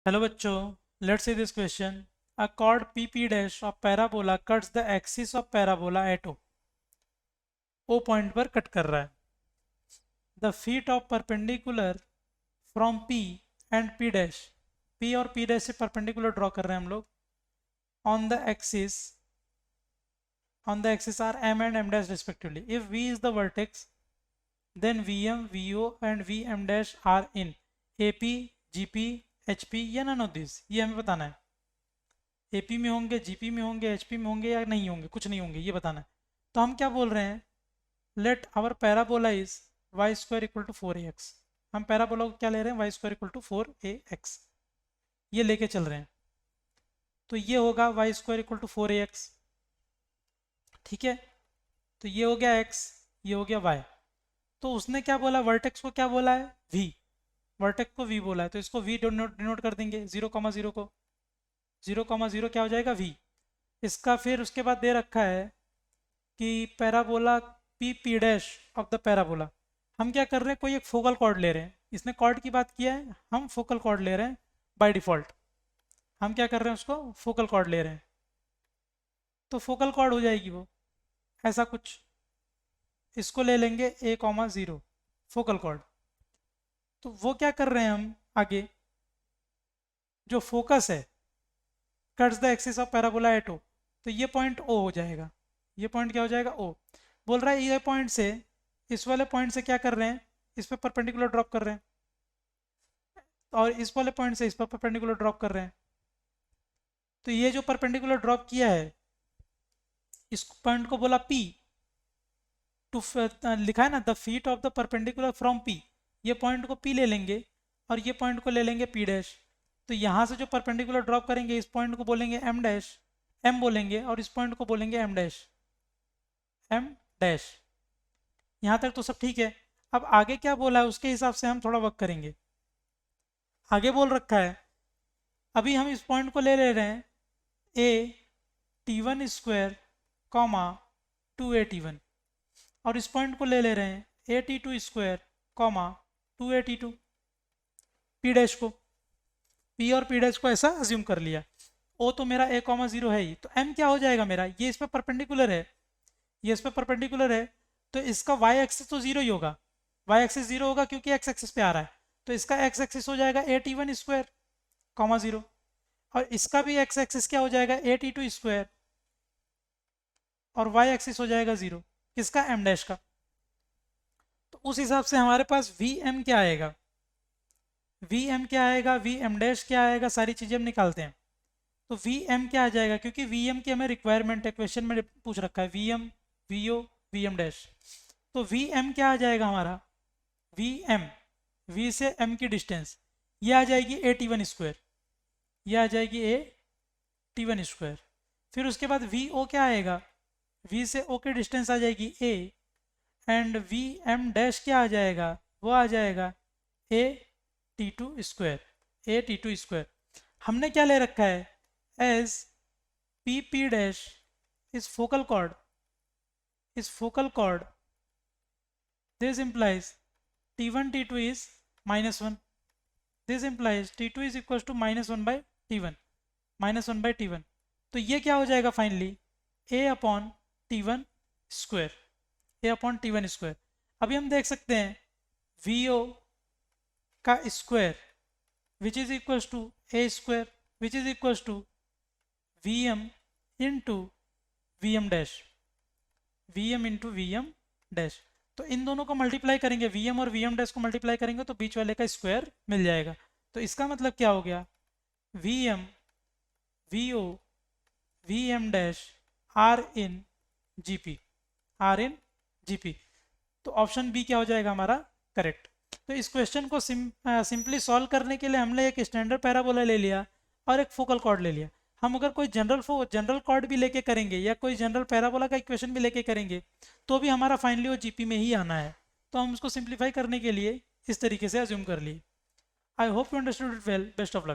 Hello बच्चों, let's see this question. A chord PP dash of parabola cuts the axis of parabola at O. O point पर cut कर रहा है. The feet of perpendicular from P and P dash. P और P dash से perpendicular draw कर रहे हैं हम लोग. On the axis are M and M dash respectively. If V is the vertex, then VM, VO and VM dash are in AP, GP, HP या none of these. ये हमें बताना है. एपी में होंगे, जीपी में होंगे, एचपी में होंगे या नहीं होंगे, कुछ नहीं होंगे, ये बताना है. तो हम क्या बोल रहे हैं, let our parabola is y square equal to 4ax. हम पैराबोला को क्या ले रहे हैं, Y square equal to 4ax ये लेके चल रहे हैं. तो ये होगा Y square equal to 4ax. ठीक है, तो ये हो गया x, ये हो गया y. तो उसने क्या बोला, वर्टेक्स को क्या बोला है, v. वर्टेक्स को v बोला है, तो इसको v डिनोट कर देंगे. 0,0 को 0,0 क्या हो जाएगा, v. इसका फिर उसके बाद दे रखा है कि parabola P P dash of the parabola. हम क्या कर रहे हैं, कोई एक फोकल कॉर्ड ले रहे हैं. इसने कॉर्ड की बात किया है, हम फोकल कॉर्ड ले रहे हैं. बाय डिफॉल्ट हम क्या कर रहे हैं, उसको फोकल कॉर्ड ले रहे हैं. तो फोकल कॉर्ड हो जाएगी वो ऐसा कुछ. इसको ले लेंगे a,0 फोकल कॉर्ड. तो वो क्या कर रहे हैं हम आगे, जो फोकस है cuts the axis of parabola at O. तो ये पॉइंट ओ हो जाएगा. ये पॉइंट क्या हो जाएगा, ओ. बोल रहा है ये पॉइंट से इस वाले पॉइंट से क्या कर रहे हैं, इस पे परपेंडिकुलर ड्रॉप कर रहे हैं, और इस वाले पॉइंट से इस पर परपेंडिकुलर ड्रॉप कर रहे हैं. तो ये जो परपेंडिकुलर ड्रॉप किया है, इस पॉइंट को बोला पी. टू लिखा है ना, the feet of the perpendicular from P. ये पॉइंट को पी ले लेंगे और ये पॉइंट को ले लेंगे पी डैश. तो यहाँ से जो परपेंडिकुलर ड्रॉप करेंगे, इस पॉइंट को बोलेंगे एम डैश, एम बोलेंगे, और इस पॉइंट को बोलेंगे एम डैश, एम डैश. यहाँ तक तो सब ठीक है. अब आगे क्या बोला है उसके हिसाब से हम थोड़ा वर्क करेंगे. आगे बोल रखा है, अभी हम इस पॉइंट को ले रहे हैं ए T1 square comma 2a T1, और इस पॉइंट को ले रहे हैं ए T2 square comma 2a T2. P dash को, पी और पी डैश को ऐसा अज्यूम कर लिया. ओ तो मेरा a,0 है ही, तो m क्या हो जाएगा मेरा, ये इस पर परपेंडिकुलर है, ये इस पर परपेंडिकुलर है. तो इसका y एक्सिस तो जीरो ही होगा. y एक्सिस जीरो होगा क्योंकि x एक्सिस पे आ रहा है. तो इसका x एक्सिस हो जाएगा a T1 स्क्वायर कॉमा 0, और इसका भी x एक्सिस क्या हो जाएगा, a T2 स्क्वायर, और y एक्सिस हो जाएगा 0 किसका, m डैश का. तो उस हिसाब से हमारे पास vm क्या आएगा, vm क्या आएगा, vm डैश क्या आएगा, सारी चीज़ें हम निकालते हैं. तो vm क्या आ जाएगा, क्योंकि vm की हमें रिक्वायरमेंट है, क्वेश्चन में पूछ रखा है vm, vo, vm डैश. तो vm क्या आ जाएगा हमारा, vm, v से m की डिस्टेंस, ये आ जाएगी a T1 स्क्वायर, ये आ जाएगी a T1 स्क्वायर. फिर उसके बाद vo क्या आएगा, v से o की डिस्टेंस आ जाएगी a, एंड vm डैश क्या आ जाएगा, वो आ जाएगा a T2 square, a T2 square. हमने क्या ले रखा है, as PP dash is focal chord, this implies T1 T2 is -1. This implies T2 is equals to -1 by T1, -1 by T1. तो ये क्या हो जाएगा finally, a upon T1 square, a upon T1 square. अभी हम देख सकते हैं VO का square which is equals to a square which is equals to Vm into Vm dash, Vm into Vm dash. तो इन दोनों को मल्टीप्लाई करेंगे, Vm और Vm डैश को मल्टीप्लाई करेंगे तो बीच वाले का स्क्वायर मिल जाएगा. तो इसका मतलब क्या हो गया, Vm, Vo, Vm dash are in GP, are in GP. तो ऑप्शन बी क्या हो जाएगा हमारा करेक्ट. तो इस क्वेश्चन को सिंपली सॉल्व करने के लिए हमने एक स्टैंडर्ड पैराबोला ले लिया और एक फोकल कॉर्ड ले लिया. हम अगर कोई जनरल कॉर्ड भी लेके करेंगे या कोई जनरल पैराबोला का इक्वेशन भी लेके करेंगे तो भी हमारा फाइनली वो जीपी में ही आना है. तो हम उसको सिंप्लीफाई करने के लिए इस तरीके से अज्यूम कर लिए. I hope you understood it well. Best of luck.